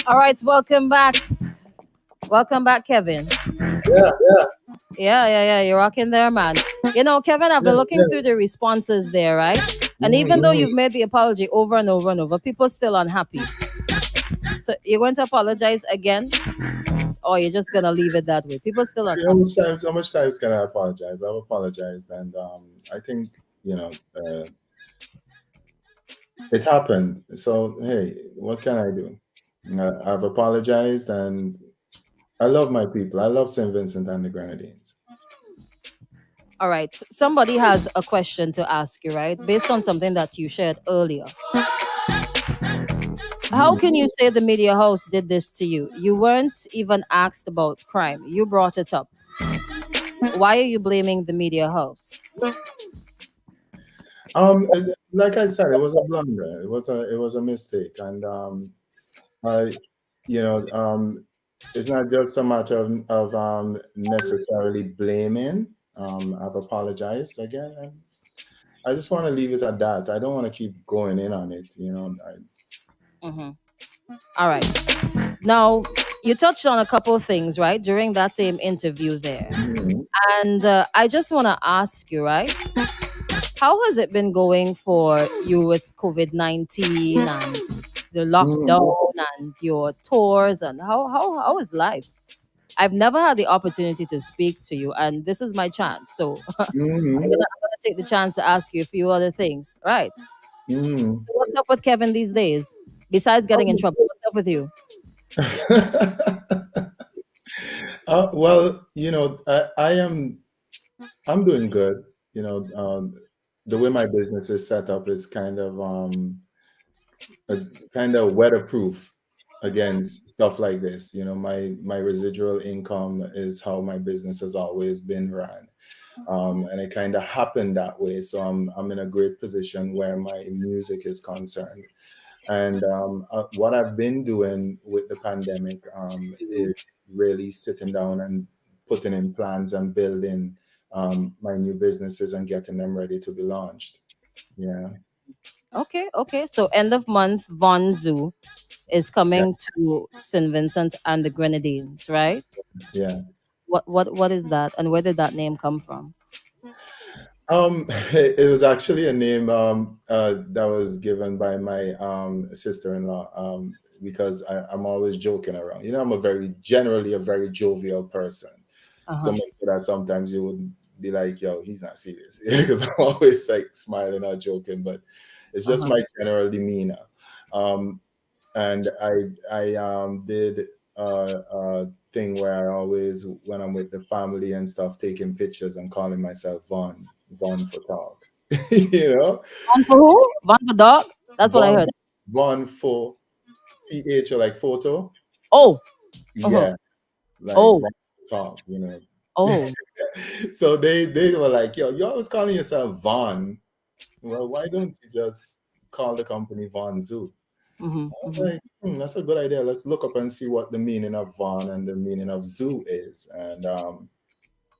All right, welcome back. Welcome back, Kevin. Yeah, Yeah. You're rocking there, man. Kevin, I've yeah, been looking yeah. through the responses there, right? And even though Mm-hmm. you've made the apology over and over and over, people still unhappy. So you're going to apologize again, or you're just gonna leave it that way? People still unhappy. How much times can I apologize? I've apologized, and I think it happened. So hey, what can I do? I've apologized, and I love my people. I love St. Vincent and the Grenadines. All right. Somebody has a question to ask you, right? Based on something that you shared earlier. How can Mm. you say the media house did this to you? You weren't even asked about crime. You brought it up. Why are you blaming the media house? Like I said, it was a blunder. It was a mistake, and I, you know, it's not just a matter of necessarily blaming. I've apologized again, and I just want to leave it at that. I don't want to keep going in on it. Hmm. All right. Now, you touched on a couple of things, right, during that same interview there. Mhm. And I just want to ask you, right, how has it been going for you with COVID-19 and the Mhm. lockdown and your tours? And how is life? I've never had the opportunity to speak to you, and this is my chance. So Mhm. I'm gonna take the chance to ask you a few other things. Right. Mhm. So what's up with Kevin these days? Besides getting in trouble, what's up with you? Well, I'm doing good. The way my business is set up is uh, kind of weatherproof against stuff like this. My residual income is how my business has always been run, and it kind of happened that way. So I'm in a great position where my music is concerned, and what I've been doing with the pandemic is really sitting down and putting in plans and building my new businesses and getting them ready to be launched. Yeah, Okay. So end of month, Von Zoo is yeah, coming to St. Vincent and the Grenadines, right? yeah. What is that, and where did that name come from? It was actually a name that was given by my sister-in-law, because I'm always joking around. I'm generally a very jovial person. Uh So huh. much so that sometimes you would be like, "Yo, he's not serious," because I'm always like smiling or joking. But it's Uh just huh. my general demeanor. Um, and I did a thing where I always, when I'm with the family and stuff, taking pictures and calling myself Von for talk. you know, Von for who? Von for dog. That's what I Von heard. Von for PH, or like photo. Oh. Uh huh. Yeah, like Oh. Von for talk. Oh. So they were like, "Yo, you're always calling yourself Von. Well, why don't you just call the company Von Zoo?" Mm-hmm. I was Mm-hmm. like, that's a good idea. Let's look up and see what the meaning of Von and the meaning of zoo is. And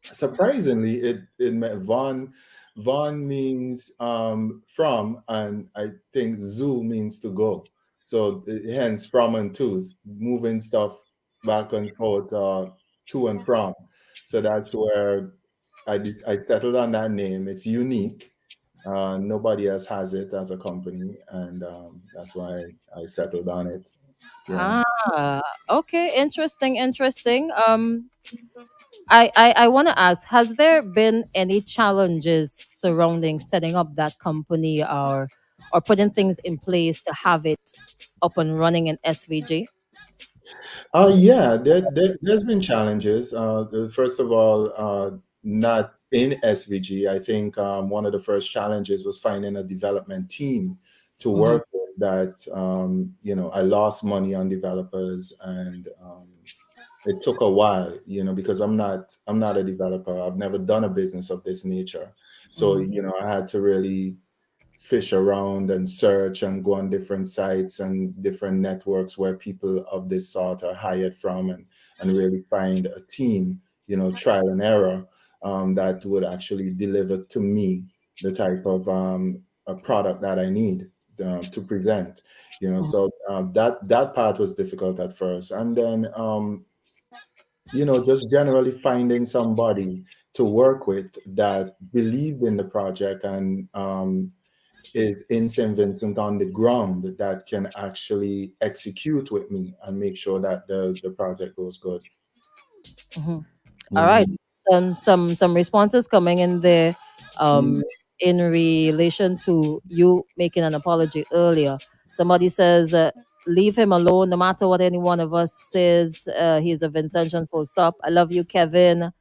surprisingly, it meant Von. Von means from, and I think zoo means to go. So hence from and to, moving stuff back and forth, to and from. So that's where I settled on that name. It's unique. Nobody else has it as a company, and that's why I settled on it. Yeah. Ah. Okay. Interesting. I want to ask: has there been any challenges surrounding setting up that company, or putting things in place to have it up and running in SVG? Yeah, there's been challenges. First of all, not in SVG. I think one of the first challenges was finding a development team to Mm-hmm. work with that. I lost money on developers, and it took a while, because I'm not a developer. I've never done a business of this nature. So, Mm-hmm. I had to really fish around and search and go on different sites and different networks where people of this sort are hired from, and really find a team, trial and error, that would actually deliver to me the type of a product that I need. to present. So that part was difficult at first, and then just generally finding somebody to work with that believed in the project and is in St. Vincent on the ground that can actually execute with me and make sure that the project goes good. Mhm. All right. Hmm. Some responses coming in there, Hmm. um, in relation to you making an apology earlier. Somebody says, "Leave him alone. No matter what any one of us says, he's a Vincentian. Full stop. I love you, Kevin.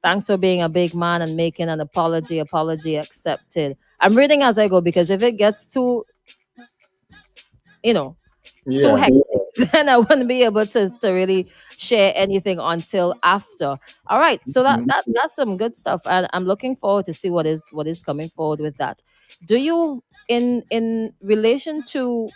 Thanks for being a big man and making an apology. Apology accepted." I'm reading as I go because if it gets too, you know, too Yeah. hectic, then I wouldn't be able to really share anything until after. All right, so Mhm. that's some good stuff, and I'm looking forward to see what is coming forward with that. Do you, in relation to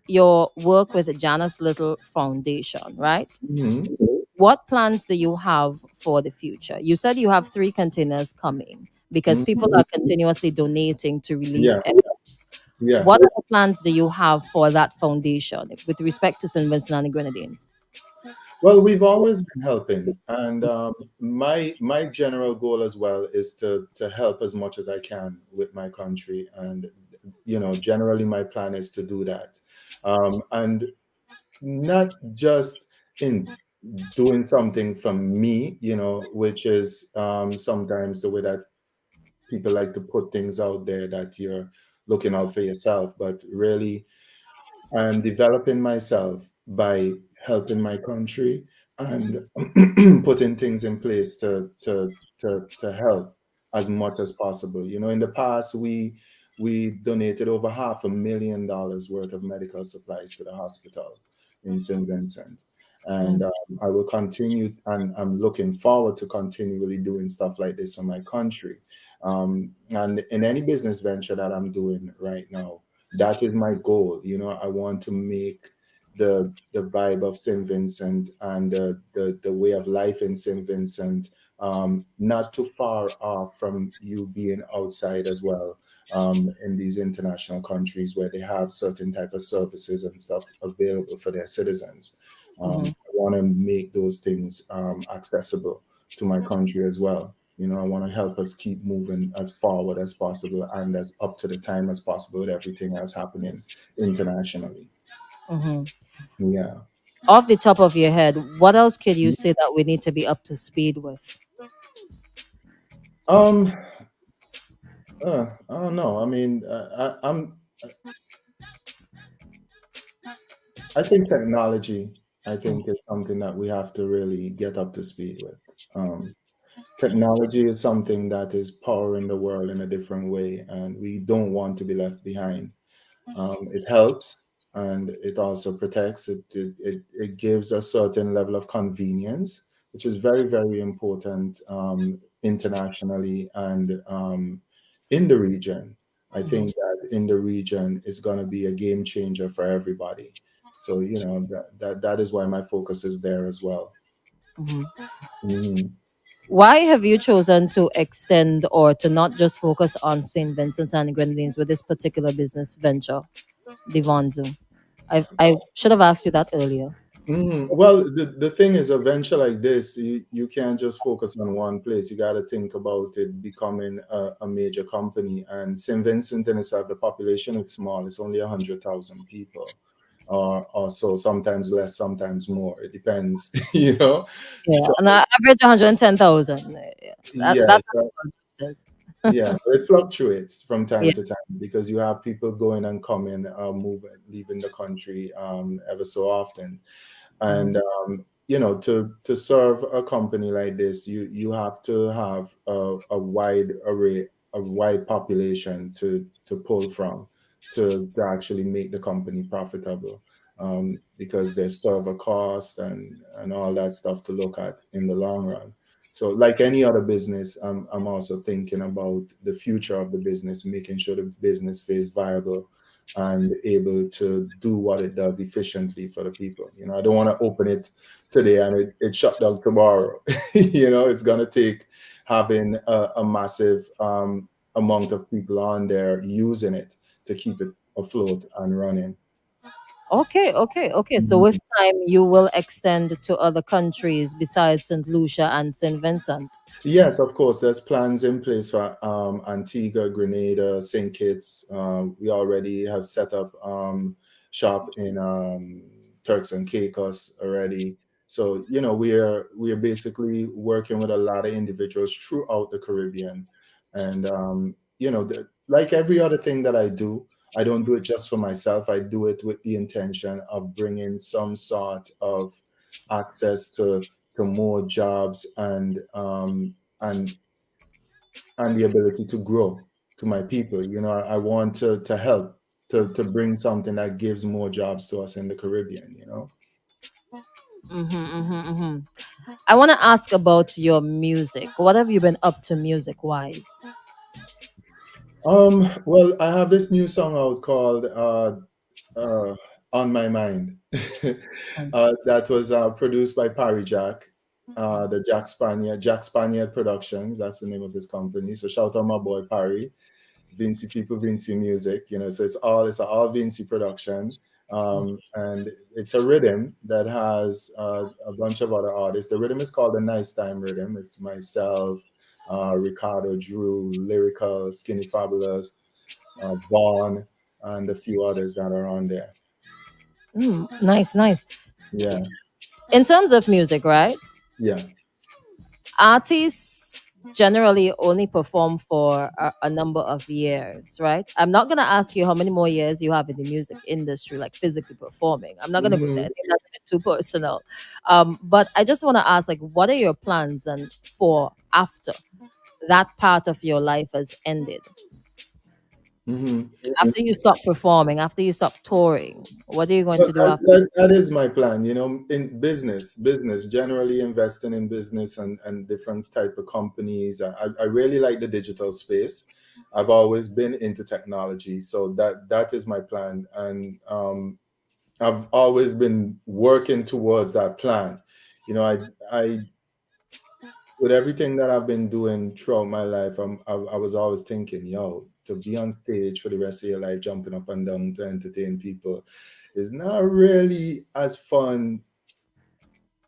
your work with the Janice Little Foundation, right? Mhm. What plans do you have for the future? You said you have 3 containers coming because people Mhm. are continuously donating to relief Yeah. efforts. Yeah. What other plans do you have for that foundation with respect to St. Vincent and the Grenadines? Well, we've always been helping, and my general goal as well is to help as much as I can with my country, and generally my plan is to do that, and not just in doing something for me, which is sometimes the way that people like to put things out there that you're looking out for yourself, but really I'm developing myself by helping my country and putting things in place to help as much as possible. In the past, we donated over $500,000 worth of medical supplies to the hospital in St. Vincent. And Mm, I will continue, and I'm looking forward to continually doing stuff like this for my country. And in any business venture that I'm doing right now, that is my goal. I want to make the vibe of St. Vincent and the way of life in St. Vincent not too far off from you being outside as well, in these international countries where they have certain type of services and stuff available for their citizens. mhm, I want to make those things accessible to my country as well. I want to help us keep moving as forward as possible and as up to the time as possible with everything that's happening internationally. mhm. Yeah. Off the top of your head, what else could you say that we need to be up to speed with? Um. I don't know. I mean, I think technology. I Mm, think is something that we have to really get up to speed with. Um, Technology is something that is powering the world in a different way, and we don't want to be left behind. It helps and it also protects. It gives a certain level of convenience, which is very, very important internationally and in the region. I mhm, think that in the region is going to be a game changer for everybody. So, that is why my focus is there as well. mhm. Mhm. Why have you chosen to extend or to not just focus on St. Vincent and the Grenadines with this particular business venture, Divanzu? I should have asked you that earlier. Well, the thing is, a venture like this, you can't just focus on one place. You got to think about it becoming a major company. And St. Vincent in itself, the population is small. It's only 100,000 people, or so. Sometimes less, sometimes more. It depends, Yeah, So on average 110,000. Yeah, yeah, that's so, what it says. yeah, but it fluctuates from Yeah. time to time because you have people going and coming, moving, leaving the country ever so often. Mhm, And to serve a company like this, you have to have a wide array, a wide population to pull from to actually make the company profitable, because there's server costs and all that stuff to look at in the long run. So like any other business, I'm also thinking about the future of the business, making sure the business stays viable and able to do what it does efficiently for the people. I don't want to open it today and it shut down tomorrow. It's going to take having a massive amount of people on there using it to keep it afloat and running. Okay, okay, okay. So with time, you will extend to other countries besides St. Lucia and St. Vincent. Yes, of course. There's plans in place for Antigua, Grenada, St. Kitts. We already have set up shop in Turks and Caicos already. So we are basically working with a lot of individuals throughout the Caribbean, and like every other thing that I do, I don't do it just for myself. I do it with the intention of bringing some sort of access to more jobs and and the ability to grow to my people. I want to help to bring something that gives more jobs to us in the Caribbean. I want to ask about your music. What have you been up to music wise? Well, I have this new song out called uh, On My Mind. That was produced by Parry Jack, the Jack Spaniard Productions. That's the name of his company. So shout out my boy Parry. Vinci people, Vinci music, so it's all Vinci production. And it's a rhythm that has a bunch of other artists. The rhythm is called the Nice Time Rhythm. It's myself, Ricardo, Drew, Lyrical, Skinny Fabulous, Vaughn, and a few others that are on there. Nice, nice. Yeah, In terms of music, right? yeah. Artists generally only perform for a number of years, right? I'm not going to ask you how many more years you have in the music industry, like physically performing. I'm not going to go there. I Mhm. think that's a bit too personal. But I just want to ask, like, what are your plans and for after that part of your life has ended? Mhm. After you stop performing, after you stop touring, what are you going But to do after? that is my plan, in business, generally investing in business and different type of companies. I really like the digital space. I've always been into technology, so that is my plan, and I've always been working towards that plan. I with everything that I've been doing throughout my life, I was always thinking, yo, to be on stage for the rest of your life, jumping up and down to entertain people, is not really as fun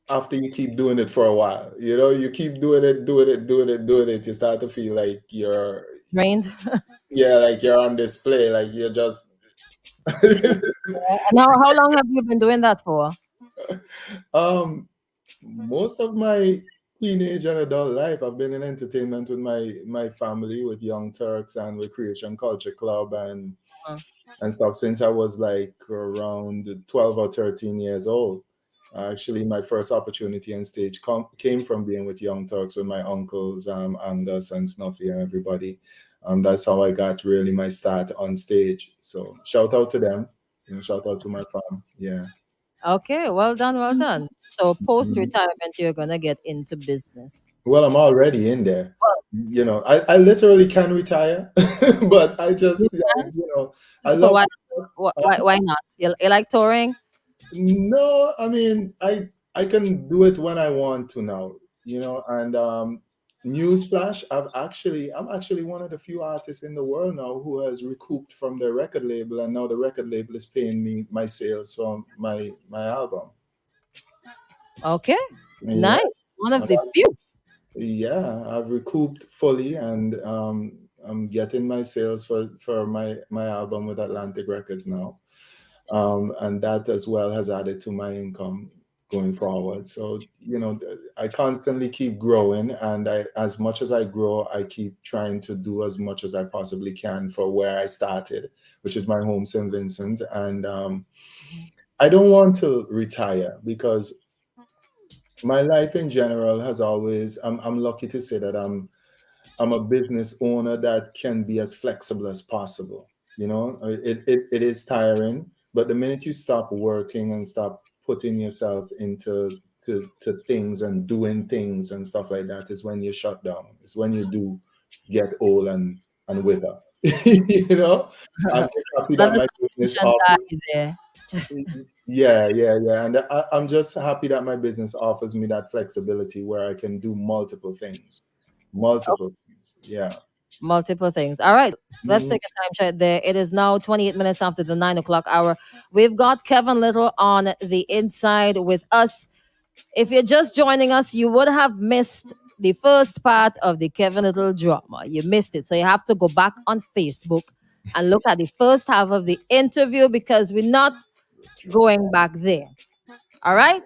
after you keep doing it for a while. You keep doing it, doing it, doing it, doing it. You start to feel like Drained? yeah, like you're on display, like you're just. And how long have you been doing that for? um, Most of my teenage and adult life, I've been in entertainment with my family, with Young Turks and with Creation Culture Club and stuff since I was like around 12 or 13 years old. Actually, my first opportunity on stage came from being with Young Turks with my uncles, Angus and Snuffy and everybody. That's how I got really my start on stage. So shout out to them. Shout out to my fam. Yeah. Okay, well done, well done. So post Mhm. retirement, you're gonna get into business. Well, I'm already in there. Well, I literally can retire, but I you just, can. I So love. why not? You like touring? No, I mean, I can do it when I want to now, and newsflash, I'm actually one of the few artists in the world now who has recouped from their record label, and now the record label is paying me my sales from my album. Okay, Yeah. nice. One of the few. Yeah, I've recouped fully, and I'm getting my sales for my album with Atlantic Records now, and that as well has added to my income going forward. So I constantly keep growing, and as much as I grow, I keep trying to do as much as I possibly can for where I started, which is my home, St. Vincent, and I don't want to retire because my life in general has always. I'm lucky to say that I'm a business owner that can be as flexible as possible. It is tiring, but the minute you stop working and stop putting yourself to things and doing things and stuff like that is when you shut down. It's when you do get old and wither. I'm just happy Let that us my not business mention offers. that there. Yeah, yeah, yeah. And I'm just happy that my business offers me that flexibility where I can do multiple things. Multiple things. Yeah. Multiple things. All right, let's Mhm. take a time check there. It is now 28 minutes after the 9 o'clock hour. We've got Kevin Little on the inside with us. If you're just joining us, you would have missed the first part of the Kevin Little drama. You missed it. So you have to go back on Facebook and look at the first half of the interview because we're not going back there. All right?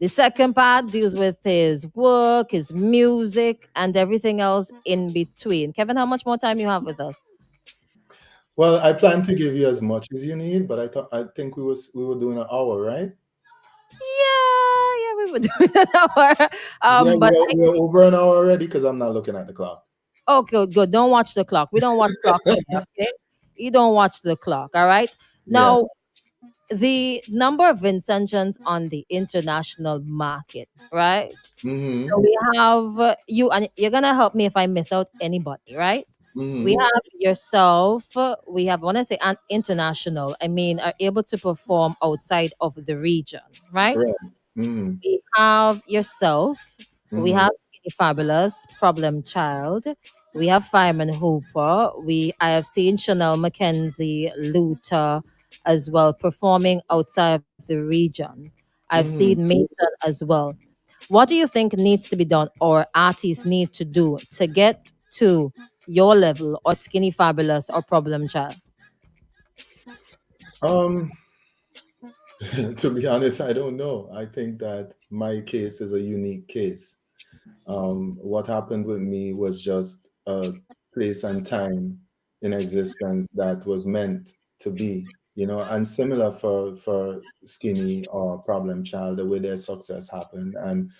The second part deals with his work, his music, and everything else in between. Kevin, how much more time you have with us? Well, I plan to give you as much as you need, but I think we were doing an hour, right? Yeah, we were doing an hour. Yeah, But we're over an hour already because I'm not looking at the clock. oh, good, good. Don't watch the clock. We don't watch clock here, okay? You don't watch the clock, all right? Yeah. Now, the number of intentions on the international market, right? Mm-hmm. So we have you, and you're gonna help me if I miss out anybody, right? We Mm-hmm. have yourself. We have, when I say international, I mean are able to perform outside of the region, right? Right. Mm-hmm. We have yourself. We Mm-hmm. have Skinny Fabulous, Problem Child. We have Fireman Hooper. I have seen Chanel McKenzie, Luther as well performing outside of the region. I've seen Mm-hmm. Mason as well. What do you think needs to be done or artists need to do to get to your level or Skinny Fabulous or Problem Child? Um, to be honest, I don't know. I think that my case is a unique case. What happened with me was just a place and time in existence that was meant to be, and similar for Skinny or Problem Child, the way their success happened. And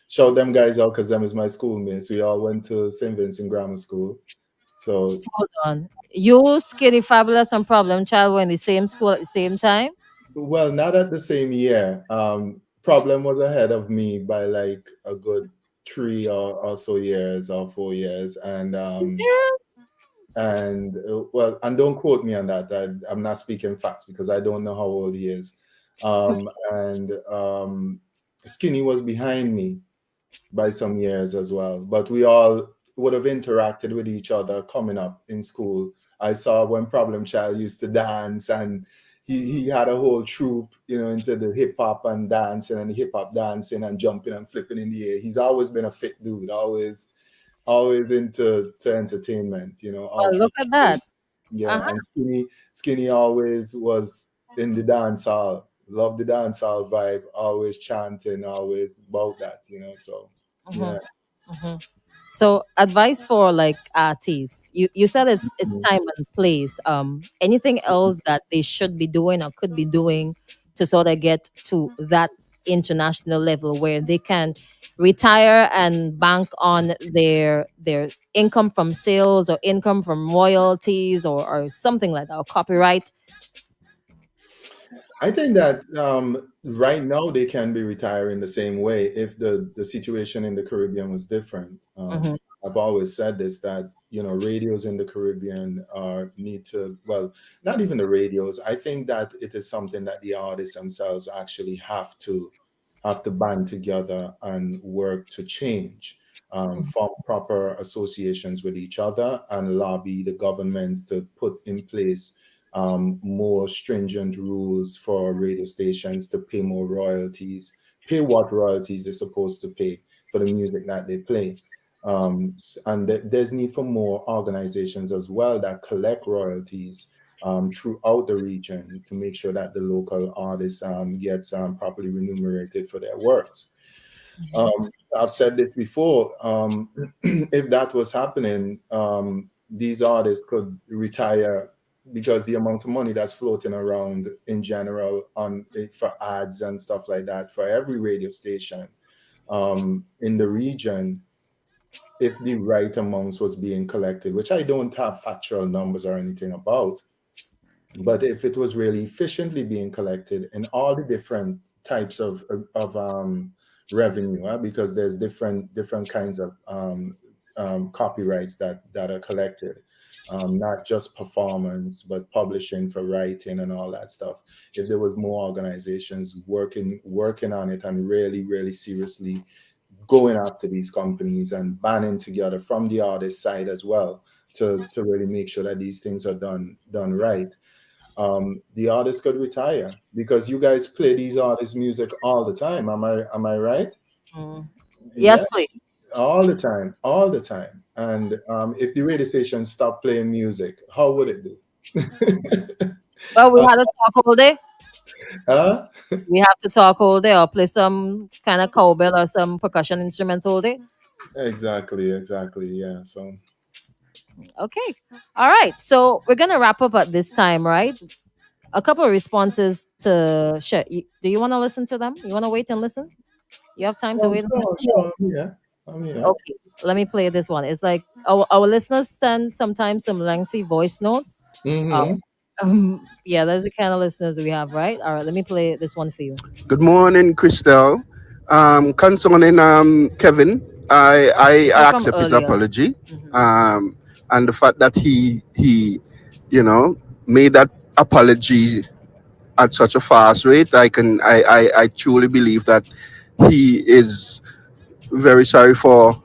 shout them guys out because them is my schoolmates. We all went to St. Vincent Grammar School. So, Hold on. You, Skinny Fabulous, and Problem Child were in the same school at the same time? well, not at the same year. Problem was ahead of me by like a good 3 or so years or 4 years, Yes. well, and don't quote me on that. I'm not speaking facts because I don't know how old he is. And Skinny was behind me by some years as well. But we all would have interacted with each other coming up in school. I saw when Problem Child used to dance, and he had a whole troupe, into the hip hop and dancing and hip hop dancing and jumping and flipping in the air. He's always been a fit dude, always into entertainment, all Well, through look at school. that. Yeah, Uh-huh. and Skinny always was in the dance hall. Love the dance hall vibe, always chanting, always about that, so Mhm. yeah. Mhm. So, advice for like artists. You said it's Mhm. time and place. Anything else that they should be doing or could be doing to sort of get to that international level where they can retire and bank on their income from sales or income from royalties or something like that or copyright. I think that right now they can be retiring the same way if the situation in the Caribbean was different. Hmm. I've always said this, that radios in the Caribbean are need to, well, not even the radios. I think that it is something that the artists themselves actually have to band together and work to change. Form proper associations with each other and lobby the governments to put in place more stringent rules for radio stations to pay more royalties, pay what royalties they're supposed to pay for the music that they play. And there's need for more organizations as well that collect royalties throughout the region to make sure that the local artists gets properly remunerated for their works. I've said this before. If that was happening, these artists could retire because the amount of money that's floating around in general for ads and stuff like that for every radio station in the region, if the right amounts was being collected, which I don't have factual numbers or anything about, but if it was really efficiently being collected in all the different types of revenue, because there's different kinds of copyrights that are collected, not just performance but publishing for writing and all that stuff. If there was more organizations working on it and really seriously going after these companies and banding together from the artist side as well to really make sure that these things are done right. The artist could retire because you guys play these artists' music all the time. Am I right? Mm. Yeah, Yes, please. all the time. And if the radio station stopped playing music, how would it do? Well, we uh, had to talk all day. huh? We have to talk all day or play some kind of cowbell or some percussion instruments all day. Exactly, exactly. Yeah. So Okay. All right. So we're gonna wrap up at this time, right? A couple of responses to share. Do you want to listen to them? You want to wait and listen? You have time to wait and sure, listen? sure. Yeah, I'm here. Okay. Let me play this one. It's like our listeners send sometimes some lengthy voice notes. Uh, Mm-hmm. yeah, that's the kind of listeners we have, right? All right. Let me play this one for you. Good morning, Christelle. Concerning Kevin, This I was from accept his earlier. apology, Mhm. um, and the fact that he you know made that apology at such a fast rate. I truly believe that he is very sorry for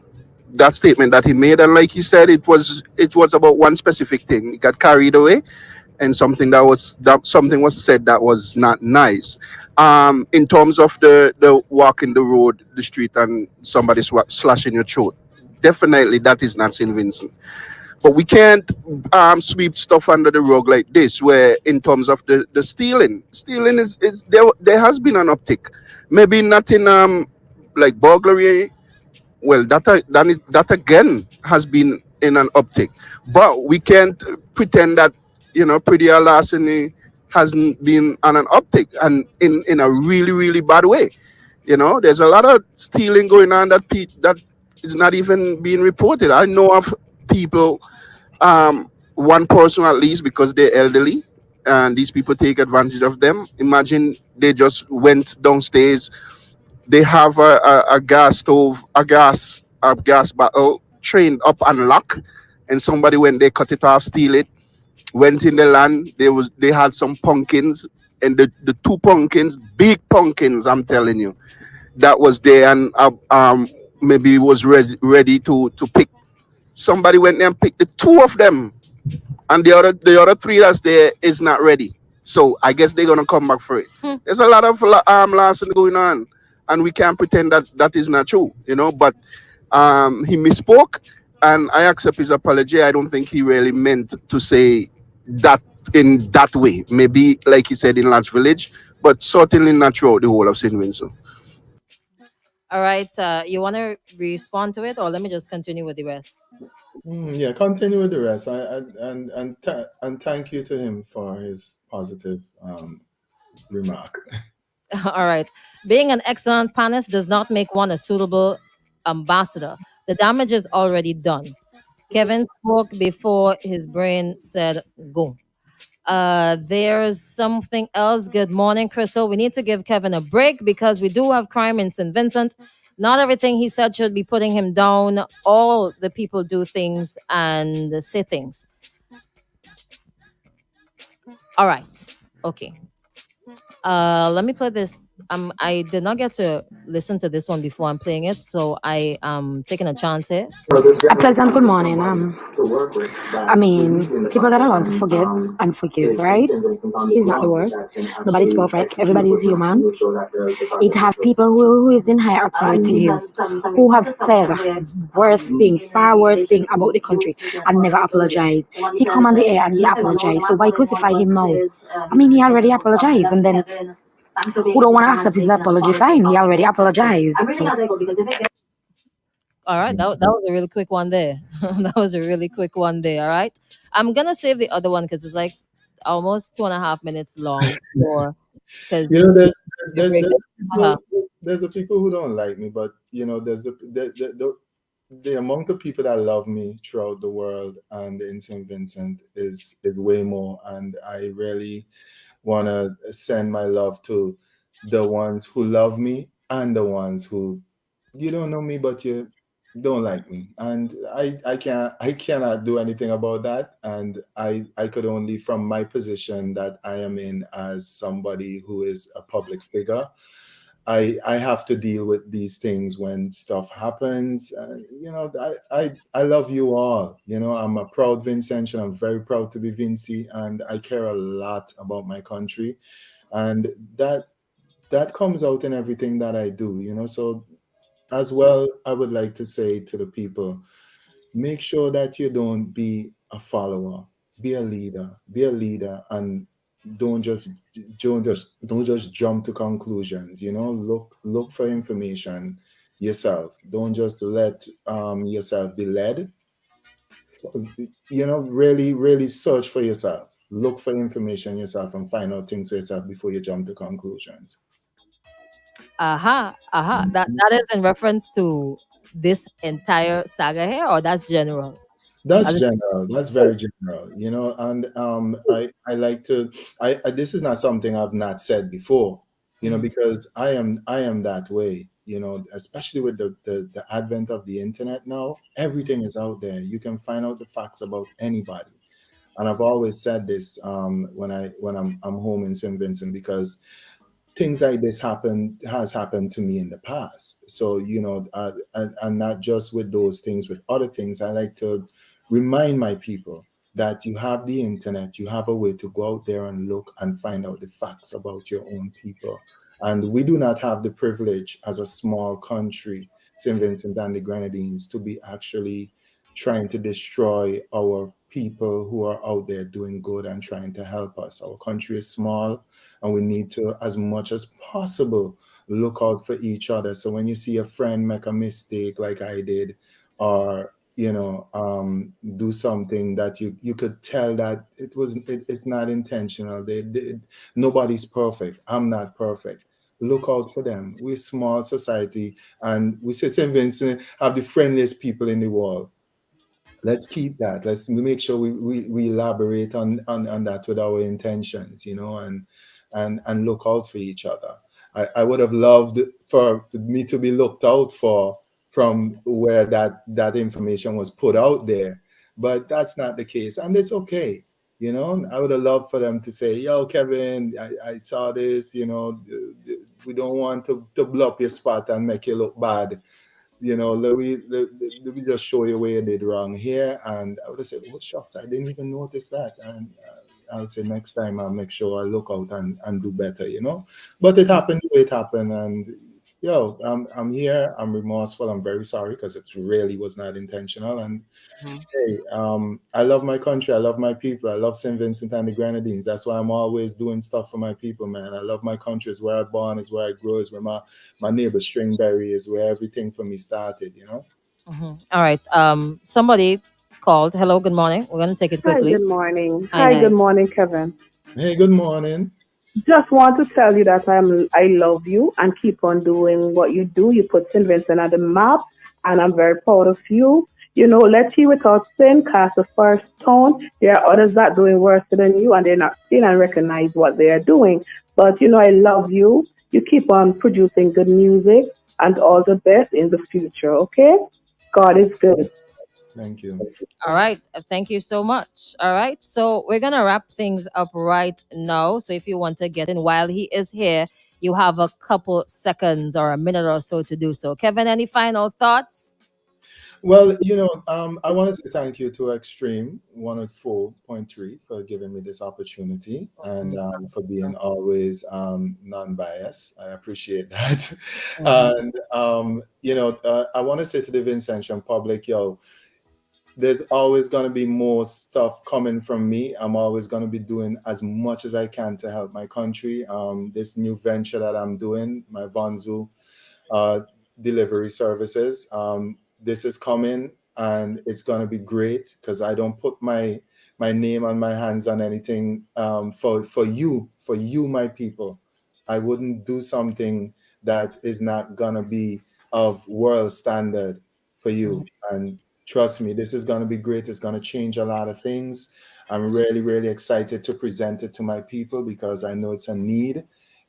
that statement that he made, and like he said, it was about one specific thing. He got carried away, and something was said that was not nice. In terms of the walking the road, the street, and somebody slashing your throat, definitely that is not Saint Vincent. But we can't sweep stuff under the rug like this. Where in terms of the stealing is there has been an uptick, maybe not in like burglary. Well, that again has been in an uptick, but we can't pretend that pretty larceny hasn't been on an uptick, and in a really really bad way. There's a lot of stealing going on that is not even being reported. I know of people, one person at least, because they're elderly, and these people take advantage of them. Imagine they just went downstairs, they have a gas stove, a gas bottle trained up and lock, and somebody when they cut it off, steal it, went in the land. They had some pumpkins, and the two pumpkins, big pumpkins, I'm telling you, that was there, and maybe was ready to pick. Somebody went there and picked the two of them, and the other three that's there is not ready. So I guess they're gonna come back for it. Hmm. There's a lot of larceny going on, and we can't pretend that that is not true. But he misspoke, and I accept his apology. I don't think he really meant to say that in that way. Maybe like he said in Large Village, but certainly not throughout the whole of Saint Vincent. All right. You want to respond to it, or let me just continue with the rest? Yeah, continue with the rest. And thank you to him for his positive remark. All right. Being an excellent panelist does not make one a suitable ambassador. The damage is already done. Kevin spoke before his brain said go. There's something else. Good morning, Crystal. We need to give Kevin a break because we do have crime in St. Vincent. Not everything he said should be putting him down. All the people do things and say things. All right. Okay. Let me play this. I did not get to listen to this one before I'm playing it, so I am taking a chance here. A pleasant good morning. I mean, people gotta learn to forget and forgive, right? It's not the worst. Nobody's perfect. Everybody's human. It have people who is in higher authorities who have said worse thing, far worse thing about the country and never apologize. He come on the air and he apologized. So why crucify him now? I mean, he already apologized, and then who don't want to accept his apology? Fine, he already apologized. So All right, that was a really quick one there. That was a really quick one there. All right, I'm gonna save the other one because it's like almost 2.5 minutes long. For because You know, you break it. Uh-huh. there's the people who don't like me, but there's the amount of people that love me throughout the world and in St. Vincent is way more, and I really want to send my love to the ones who love me and the ones who you don't know me but you don't like me, and I cannot do anything about that, and I could only, from my position that I am in as somebody who is a public figure, I have to deal with these things when stuff happens. I love you all. I'm a proud Vincentian. I'm very proud to be Vincy, and I care a lot about my country, and that comes out in everything that I do. So as well, I would like to say to the people, make sure that you don't be a follower, be a leader, and don't just don't just jump to conclusions. Look for information yourself. Don't just let yourself be led. Really really search for yourself, look for information yourself, and find out things for yourself before you jump to conclusions. Aha, aha. That Mhm. that is in reference to this entire saga here, or that's general. That's As general. That's very general, and I like to. This is not something I've not said before, Mhm. because I am that way, especially with the advent of the internet now. Everything is out there. You can find out the facts about anybody, and I've always said this when I'm home in St. Vincent, because things like this has happened to me in the past. So and not just with those things, with other things, I like to remind my people that you have the internet, you have a way to go out there and look and find out the facts about your own people. And we do not have the privilege as a small country, St. Vincent and the Grenadines, to be actually trying to destroy our people who are out there doing good and trying to help us. Our country is small, and we need to, as much as possible, look out for each other. So when you see a friend make a mistake like I did, or do something that you could tell that it's not intentional. Nobody's perfect. I'm not perfect. Look out for them. We're a small society, and we say St. Vincent have the friendliest people in the world. Let's keep that. Let's make sure we elaborate on that with our intentions, and look out for each other. I would have loved for me to be looked out for from where that information was put out there, but that's not the case, and it's okay. I would have loved for them to say, "Yo, Kevin, I saw this. We don't want to blow up your spot and make you look bad. Let me just show you where you did wrong here." And I would have said, "Oh, shucks, I didn't even notice that." And I'll say, next time I'll make sure I look out and do better. But it happened the way it happened. And I'm here. I'm remorseful. I'm very sorry, because it really was not intentional. And Mhm. hey, I love my country. I love my people. I love St. Vincent and the Grenadines. That's why I'm always doing stuff for my people, man. I love my country. It's where I born. It's where I grew. It's where my neighbor Stringberry is, where everything for me started. All right. Somebody called. Hello, good morning. We're gonna take it Hi, quickly. good morning. Hi, Hi, good hi. morning, Kevin. Hey, good morning. Just want to tell you that I love you and keep on doing what you do. You put St. Vincent on the map, and I'm very proud of you. Let's hear without sin cast the first stone. There are others that doing worse than you, and they're not seen and recognize what they are doing. But I love you. You keep on producing good music, and all the best in the future. Okay, God is good. Thank you. All right. Thank you so much. All right. So we're gonna wrap things up right now. So if you want to get in while he is here, you have a couple seconds or a minute or so to do so. Kevin, any final thoughts? Well, I want to say thank you to Extreme 104.3 for giving me this opportunity, and for being always non-biased. I appreciate that. Mhm. And I want to say to the Vincentian public, yo, there's always going to be more stuff coming from me. I'm always going to be doing as much as I can to help my country. This new venture that I'm doing, my Vanzu uh, delivery services. This is coming, and it's going to be great, because I don't put my name and my hands on anything, for you, my people. I wouldn't do something that is not going to be of world standard for you. And trust me, this is going to be great. It's going to change a lot of things. I'm really, really excited to present it to my people, because I know it's a need.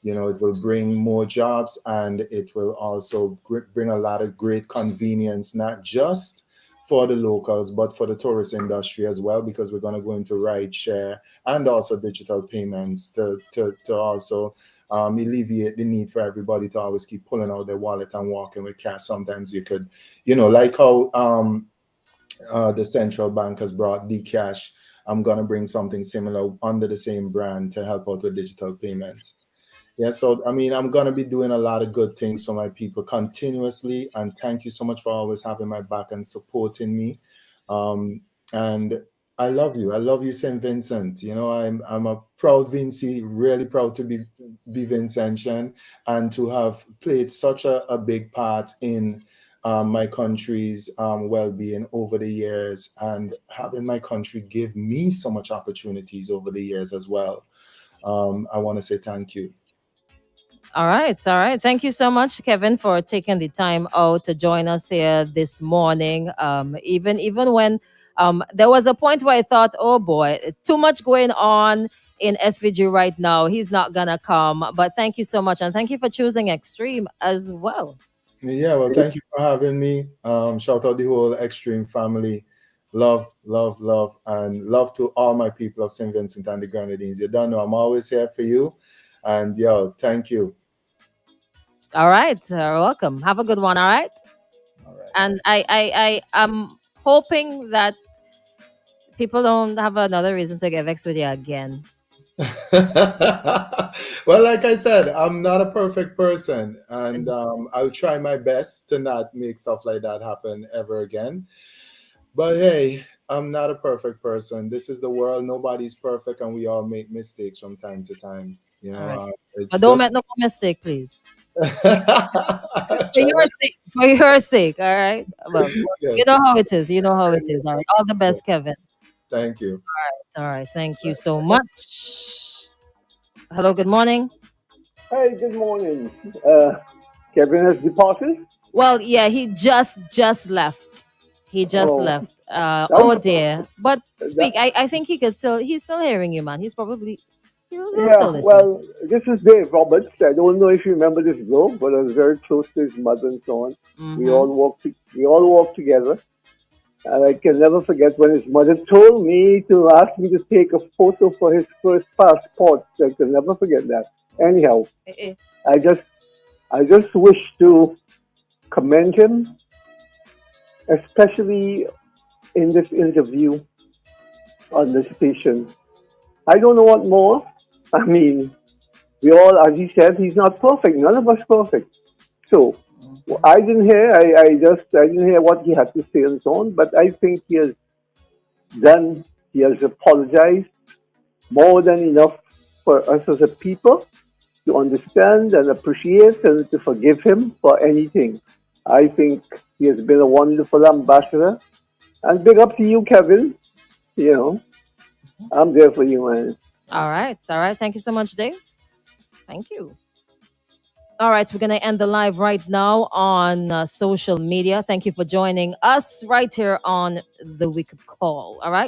It will bring more jobs, and it will also bring a lot of great convenience, not just for the locals, but for the tourist industry as well, because we're going to go into ride share and also digital payments to also alleviate the need for everybody to always keep pulling out their wallet and walking with cash. Sometimes you could, like how the central bank has brought Cash. I'm going to bring something similar under the same brand to help out with digital payments. Yeah, so I mean, I'm going to be doing a lot of good things for my people continuously. And thank you so much for always having my back and supporting me. Um, and I love you. I love you, St. Vincent. I'm a proud Vincy, really proud to be Vincentian and to have played such a big part in my country's well-being over the years, and having my country give me so much opportunities over the years as well. I want to say thank you. All right, all right. Thank you so much, Kevin, for taking the time out to join us here this morning. Even when there was a point where I thought, oh boy, too much going on in SVG right now. He's not gonna come. But thank you so much, and thank you for choosing Extreme as well. Yeah, well, thank you for having me. Shout out the whole Extreme family. Love, love, love, and love to all my people of St. Vincent and the Grenadines. You don't know, I'm always here for you. And yo, thank you. All right, welcome. Have a good one. All right. All right. And I am hoping that people don't have another reason to get vexed with you again. Well, like I said, I'm not a perfect person, and I'll try my best to not make stuff like that happen ever again. But hey, I'm not a perfect person. This is the world. Nobody's perfect, and we all make mistakes from time to time. All right. It But don't just make no mistake, please. For try your sake. For your sake. All right. Well, yeah, you know how it is. You know how it is. All right. All the yeah. best, Kevin. Thank you. All right. Thank you so much. Hello. Good morning. Hey, good morning. Kevin has departed. Well, yeah, he just left. He just Oh, left. that, Oh dear. But that, speak. I think he could still. He's still hearing you, man. He'll yeah, still listen. well, this is Dave Roberts. I don't know if you remember this bloke, but I was very close to his mother and so on. Mm-hmm. We all walked together. And I can never forget when his mother told me to ask me to take a photo for his first passport. I can never forget that. Anyhow, Eh, I just I just wish to commend him, especially in this interview on the station. I don't know what more. I mean, we all, as he said, he's not perfect. None of us perfect. So I didn't hear. I didn't hear what he had to say and so on. But I think he has done. He has apologized more than enough for us as a people to understand and appreciate and to forgive him for anything. I think he has been a wonderful ambassador. And big up to you, Kevin. You know, I'm there for you, man. All right. All right. Thank you so much, Dave. Thank you. All right, we're going to end the live right now on social media. Thank you for joining us right here on the Wake Up Call. All right.